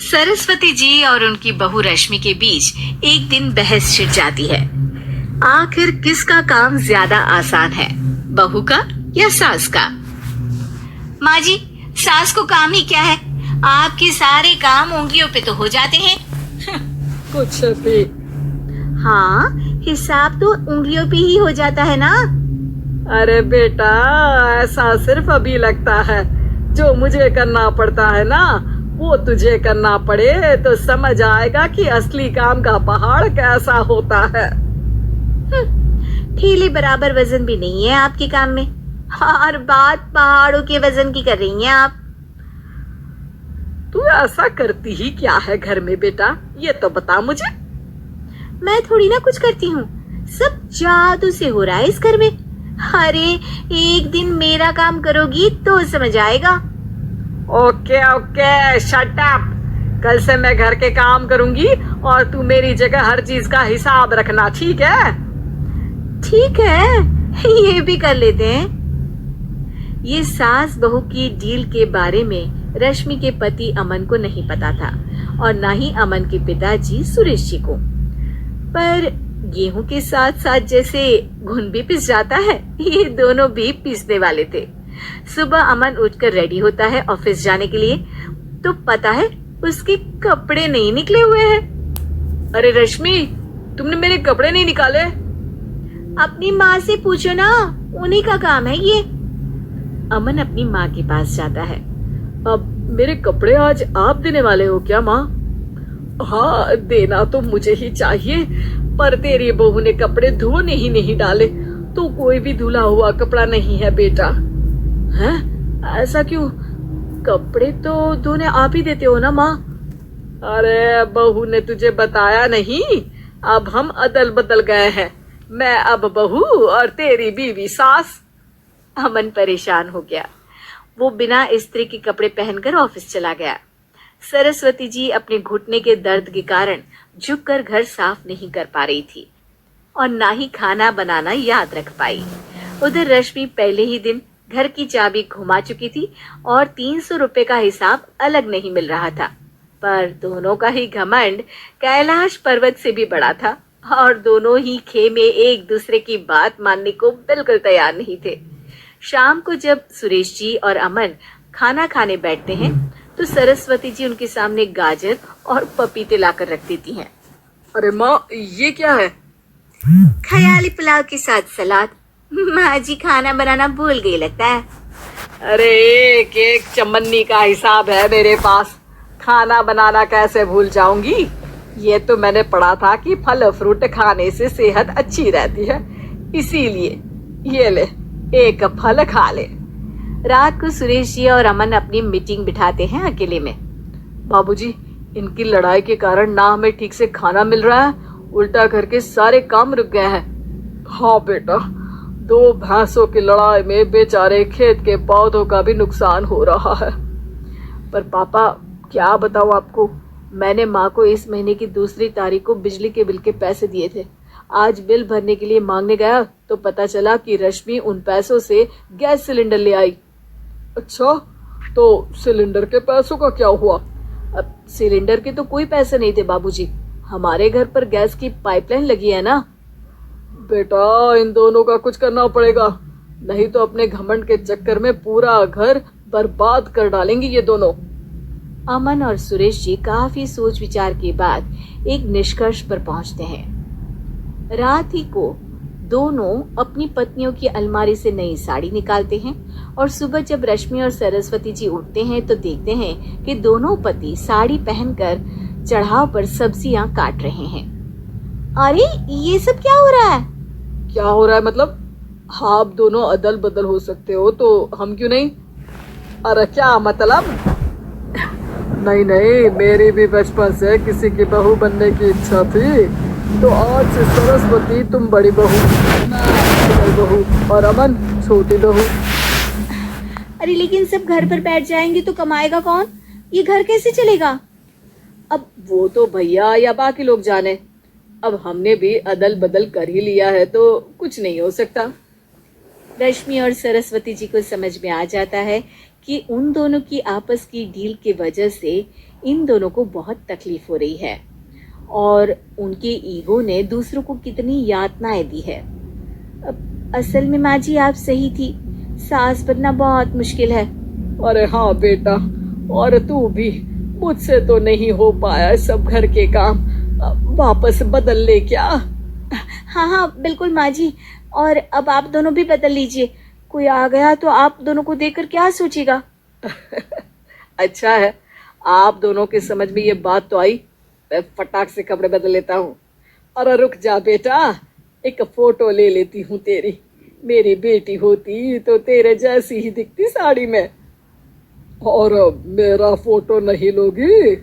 सरस्वती जी और उनकी बहू रश्मि के बीच एक दिन बहस छिड़ जाती है। आखिर किसका काम ज्यादा आसान है, बहू का या सास का? माँ जी, सास को काम ही क्या है, आपके सारे काम उंगलियों पे तो हो जाते हैं। कुछ भी। हाँ, हिसाब तो उंगलियों पे ही हो जाता है ना। अरे बेटा, ऐसा सिर्फ अभी लगता है। जो मुझे करना पड़ता है ना, वो तुझे करना पड़े तो समझ आएगा कि असली काम का पहाड़ कैसा होता है। ठेले बराबर वजन भी नहीं है आपके काम में, और बात पहाड़ों के वजन की कर रही हैं आप। तू ऐसा करती ही क्या है घर में बेटा, ये तो बता मुझे। मैं थोड़ी ना कुछ करती हूँ, सब जादू से हो रहा है इस घर में। अरे एक दिन मेरा काम करोगी तो समझ आएगा। Okay okay, shut up. कल से मैं घर के काम करूंगी और तू मेरी जगह हर चीज का हिसाब रखना, ठीक है? ठीक है, ये भी कर लेते हैं। ये सास बहू की डील के बारे में रश्मि के पति अमन को नहीं पता था, और ना ही अमन के पिताजी सुरेश जी को। पर गेहूं के साथ साथ जैसे घुन भी पिस जाता है, ये दोनों भी पिसने वाले थे। सुबह अमन उठकर रेडी होता है ऑफिस जाने के लिए, तो पता है उसके कपड़े नहीं निकले हुए हैं। अरे रश्मि, तुमने मेरे कपड़े नहीं निकाले? अपनी माँ से पूछो ना, उन्हीं का काम है ये। अमन अपनी माँ के पास जाता है। अब मेरे कपड़े आज आप देने वाले हो क्या माँ? हाँ, देना तो मुझे ही चाहिए, पर तेरी बहू ने कपड़े धोने ही नहीं डाले, तो कोई भी धुला हुआ कपड़ा नहीं है बेटा। हैं? ऐसा क्यों? कपड़े तो धोने आप ही देते हो ना माँ? अरे बहू ने तुझे बताया नहीं, अब हम अदल बदल गए हैं। मैं अब बहू और तेरी बीवी सास। अमन परेशान हो गया। वो बिना इस्त्री के कपड़े पहनकर ऑफिस चला गया। सरस्वती जी अपने घुटने के दर्द के कारण झुककर घर साफ नहीं कर पा रही थी, और ना ही खाना बनाना याद रख पाई। उधर रश्मि पहले ही दिन घर की चाबी घुमा चुकी थी, और 300 रुपए का हिसाब अलग नहीं मिल रहा था। पर दोनों का ही घमंड कैलाश पर्वत से भी बड़ा था, और दोनों ही खेमे एक दूसरे की बात मानने को बिल्कुल तैयार नहीं थे। शाम को जब सुरेश जी और अमन खाना खाने बैठते हैं, तो सरस्वती जी उनके सामने गाजर और पपीते लाकर रख देती हैं। अरे माँ, ये क्या है? ख्याली पुलाव के साथ सलाद। माँ जी खाना बनाना भूल गई लगता है। अरे एक एक चमन्नी का हिसाब है मेरे पास, खाना बनाना कैसे भूल जाऊंगी? ये तो मैंने पढ़ा था कि फल फ्रूट खाने से सेहत अच्छी रहती है, इसीलिए ये ले, एक फल खा ले। रात को सुरेश जी और अमन अपनी मीटिंग बिठाते हैं अकेले में। बाबूजी, इनकी लड़ाई के कारण ना हमें ठीक से खाना मिल रहा है, उल्टा करके सारे काम रुक गए हैं। हाँ बेटा, 2 भैंसों की लड़ाई में बेचारे खेत के पौधों का भी नुकसान हो रहा है। पर पापा, क्या बताऊं आपको, मैंने माँ को इस महीने की 2 तारीख को बिजली के बिल के पैसे दिए थे। आज बिल भरने के लिए मांगने गया तो पता चला कि रश्मि उन पैसों से गैस सिलेंडर ले आई। अच्छा, तो सिलेंडर के पैसों का क्या हुआ? अब सिलेंडर के तो कोई पैसे नहीं थे बाबूजी, हमारे घर पर गैस की पाइपलाइन लगी है ना। बेटा, इन दोनों का कुछ करना पड़ेगा, नहीं तो अपने घमंड के चक्कर में पूरा घर बर्बाद कर डालेंगी ये दोनों। अमन और सुरेश जी काफी सोच विचार के बाद एक निष्कर्ष पर पहुंचते हैं। रात ही को दोनों अपनी पत्नियों की अलमारी से नई साड़ी निकालते हैं, और सुबह जब रश्मि और सरस्वती जी उठते हैं तो देखते हैं कि दोनों पति साड़ी पहनकर चढ़ाव पर सब्जियां काट रहे हैं। अरे ये सब क्या हो रहा है? क्या हो रहा है मतलब? हाँ, आप दोनों अदल बदल हो सकते हो तो हम क्यों नहीं? अरे क्या मतलब? नहीं नहीं, मेरी भी बचपन से किसी की बहू बनने की इच्छा थी, तो आज से सरस्वती तुम बड़ी बहू, मैं बड़ी बहू और अमन छोटी बहू। अरे लेकिन सब घर पर बैठ जाएंगे तो कमाएगा कौन? ये घर कैसे चलेगा? अब वो तो भैया या बाकी लोग जाने, अब हमने भी अदल बदल कर ही लिया है तो कुछ नहीं हो सकता। रश्मि और सरस्वती जी को समझ में आ जाता है कि उन दोनों की आपस की डील की वजह से इन दोनों को बहुत तकलीफ हो रही है और उनके ईगो ने दूसरों को कितनी यातनाएं दी है। असल में माँ जी आप सही थी, सास बनना बहुत मुश्किल है। अरे हाँ बेटा, और तू भी, मुझसे तो नहीं हो पाया सब घर के काम, वापस बदल ले क्या? हाँ हाँ बिल्कुल माँ जी, और अब आप दोनों भी बदल लीजिए। कोई आ गया तो आप दोनों को देखकर क्या सोचेगा? अच्छा है, आप दोनों के समझ में ये बात तो आई। मैं फटाक से कपड़े बदल लेता हूँ। अरे रुक जा बेटा, एक फोटो ले लेती हूँ तेरी। मेरी बेटी होती तो तेरे जैसी ही दिखती साड़ी में। और मेरा फोटो नहीं लोगी?